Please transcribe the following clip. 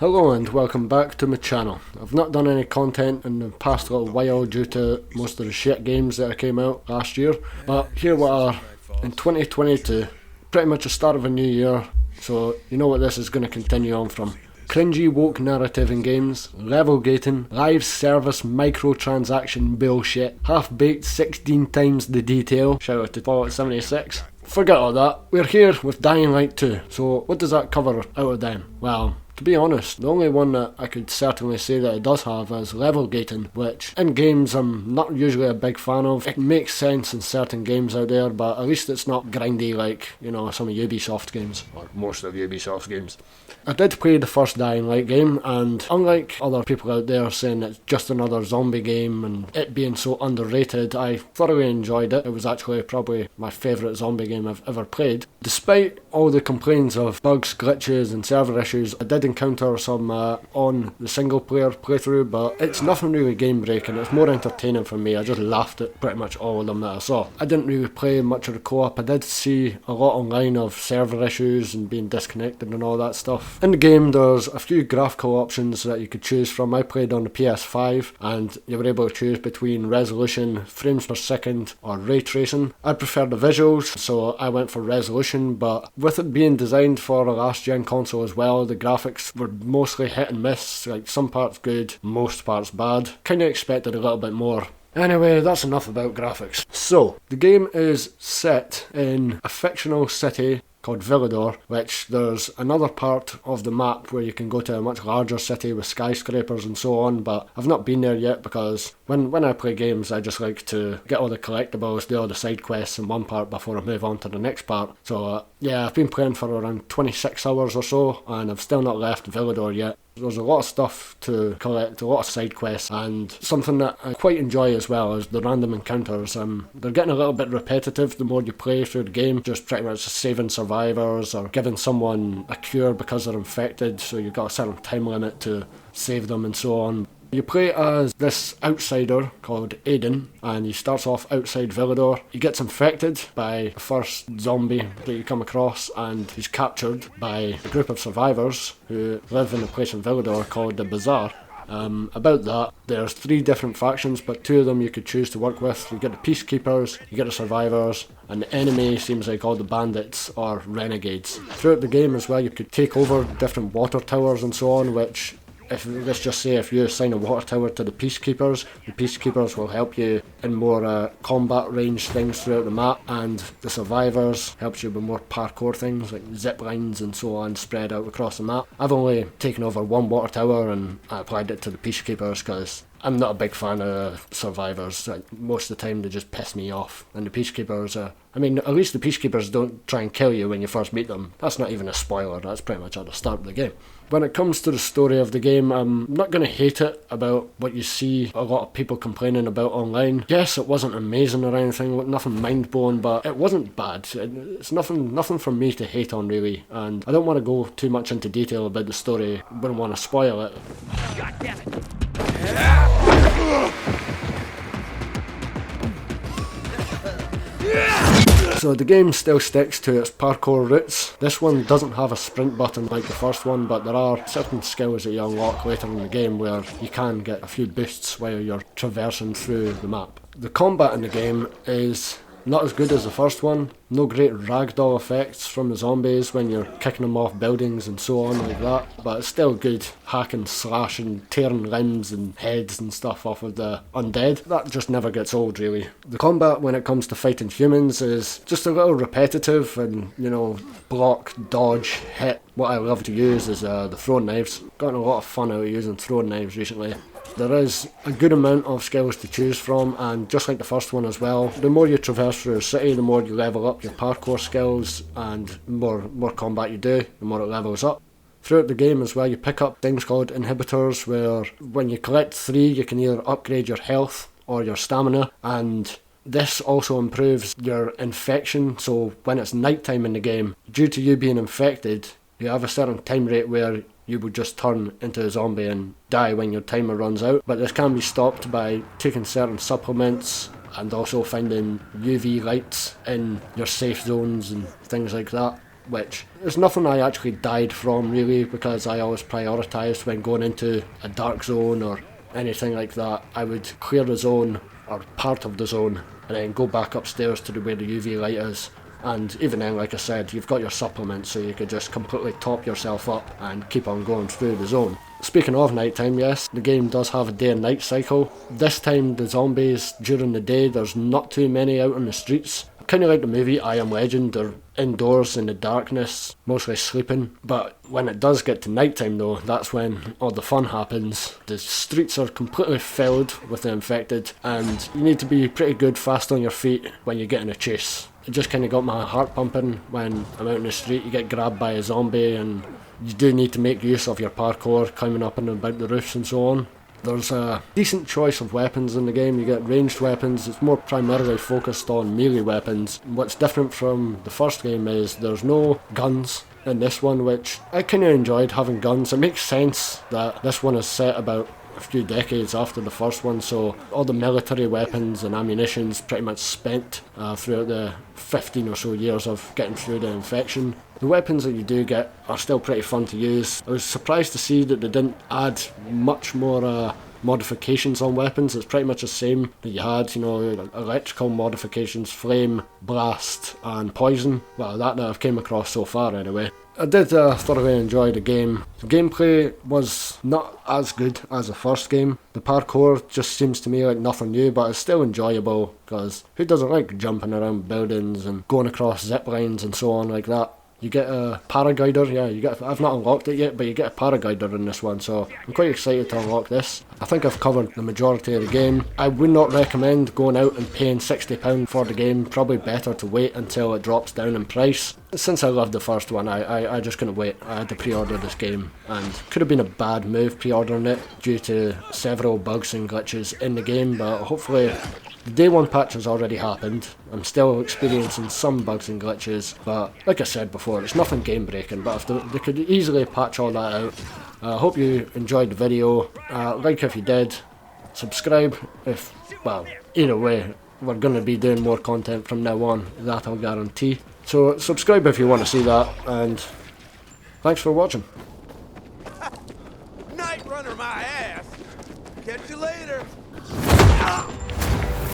Hello and welcome back to my channel. I've not done any content in the past little while due to most of the shit games that came out last year, but here we are in 2022, pretty much the start of a new year, so you know what this is going to continue on from. Cringy woke narrative in games, level gating, live service microtransaction bullshit, half-baked 16 times the detail, shout out to Fallout 76. Forget all that, we're here with Dying Light 2, so what does that cover out of them? Well, to be honest, the only one that I could certainly say that it does have is level gating, which in games I'm not usually a big fan of. It makes sense in certain games out there, but at least it's not grindy like, you know, some of Ubisoft games, or most of Ubisoft's games. I did play the first Dying Light game, and unlike other people out there saying it's just another zombie game and it being so underrated, I thoroughly enjoyed it. It was actually probably my favourite zombie game I've ever played. Despite all the complaints of bugs, glitches and server issues, I did encounter some on the single player playthrough, but it's nothing really game breaking. It's more entertaining for me. I just laughed at pretty much all of them that I saw. I didn't really play much of the co-op. I did see a lot online of server issues and being disconnected and all that stuff. In the game there's a few graphical options that you could choose from. I played on the PS5 and you were able to choose between resolution, frames per second or ray tracing. I prefer the visuals, so I went for resolution, but with it being designed for a last gen console as well, the graphics were mostly hit and miss, like some parts good, most parts bad. Kinda expected a little bit more. Anyway, that's enough about graphics. So, the game is set in a fictional city called Villador, which there's another part of the map where you can go to a much larger city with skyscrapers and so on, but I've not been there yet because when I play games I just like to get all the collectibles, do all the side quests in one part before I move on to the next part. So yeah, I've been playing for around 26 hours or so and I've still not left Villador yet. There's a lot of stuff to collect, a lot of side quests, and something that I quite enjoy as well is the random encounters. They're getting a little bit repetitive the more you play through the game, just pretty much saving survivors or giving someone a cure because they're infected, so you've got a certain time limit to save them and so on. You play as this outsider called Aiden, and he starts off outside Villador. He gets infected by the first zombie that you come across, and he's captured by a group of survivors who live in a place in Villador called the Bazaar. About that, there's 3 different factions, but 2 of them you could choose to work with. You get the peacekeepers, you get the survivors, and the enemy seems like all the bandits or renegades. Throughout the game as well, you could take over different water towers and so on, which let's just say if you assign a water tower to the peacekeepers will help you in more combat range things throughout the map, and the survivors helps you with more parkour things like zip lines and so on spread out across the map. I've only taken over one water tower and I applied it to the peacekeepers because I'm not a big fan of survivors. Like, most of the time they just piss me off, and the peacekeepers I mean, at least the peacekeepers don't try and kill you when you first meet them. That's not even a spoiler, that's pretty much at the start of the game. When it comes to the story of the game, I'm not going to hate it about what you see a lot of people complaining about online. Yes, it wasn't amazing or anything, nothing mind-blowing, but it wasn't bad. It's nothing for me to hate on really, and I don't want to go too much into detail about the story, wouldn't want to spoil it. God damn it! So the game still sticks to its parkour roots. This one doesn't have a sprint button like the first one, but there are certain skills that you unlock later in the game where you can get a few boosts while you're traversing through the map. The combat in the game is not as good as the first one. No great ragdoll effects from the zombies when you're kicking them off buildings and so on like that, but it's still good hacking, slashing, tearing limbs and heads and stuff off of the undead. That just never gets old really. The combat when it comes to fighting humans is just a little repetitive and, you know, block, dodge, hit. What I love to use is the throwing knives. Gotten a lot of fun out of using throwing knives recently. There is a good amount of skills to choose from, and just like the first one as well, the more you traverse through a city, the more you level up your parkour skills, and the more combat you do, the more it levels up. Throughout the game as well, you pick up things called inhibitors, where when you collect 3 you can either upgrade your health or your stamina, and this also improves your infection. So when it's nighttime in the game, due to you being infected, you have a certain time rate where you will just turn into a zombie and die when your timer runs out. But this can be stopped by taking certain supplements and also finding UV lights in your safe zones and things like that. which is nothing I actually died from really, because I always prioritised when going into a dark zone or anything like that. I would clear the zone, or part of the zone, and then go back upstairs to where the UV light is. And even then, like I said, you've got your supplements, so you could just completely top yourself up and keep on going through the zone. Speaking of nighttime, yes, the game does have a day and night cycle. This time the zombies during the day, there's not too many out on the streets. Kind of like the movie I Am Legend, they're indoors in the darkness, mostly sleeping. But when it does get to nighttime though, that's when all the fun happens. The streets are completely filled with the infected, and you need to be pretty good fast on your feet when you get in a chase. It just kind of got my heart pumping when I'm out in the street. You get grabbed by a zombie and you do need to make use of your parkour, climbing up and about the roofs and so on. There's a decent choice of weapons in the game. You get ranged weapons. It's more primarily focused on melee weapons. What's different from the first game is there's no guns in this one, which I kind of enjoyed having guns. It makes sense that this one is set about a few decades after the first one, so all the military weapons and ammunition's pretty much spent throughout the 15 or so years of getting through the infection. The weapons that you do get are still pretty fun to use. I was surprised to see that they didn't add much more modifications on weapons. It's pretty much the same that you had, you know, electrical modifications, flame, blast and poison. Well, that I've came across so far anyway. I did thoroughly enjoy the game. The gameplay was not as good as the first game. The parkour just seems to me like nothing new, but it's still enjoyable, because who doesn't like jumping around buildings and going across zip lines and so on like that? You get a paraglider, I've not unlocked it yet, but you get a paraglider in this one, so I'm quite excited to unlock this. I think I've covered the majority of the game. I would not recommend going out and paying £60 for the game. Probably better to wait until it drops down in price. Since I loved the first one, I just couldn't wait. I had to pre-order this game, and could have been a bad move pre-ordering it due to several bugs and glitches in the game, but hopefully the day one patch has already happened. I'm still experiencing some bugs and glitches, but like I said before, it's nothing game breaking, but if they could easily patch all that out. I hope you enjoyed the video. Like if you did, subscribe if, well, either way, we're going to be doing more content from now on, that I'll guarantee. So subscribe if you want to see that, and thanks for watching. Night runner my ass. Catch you later.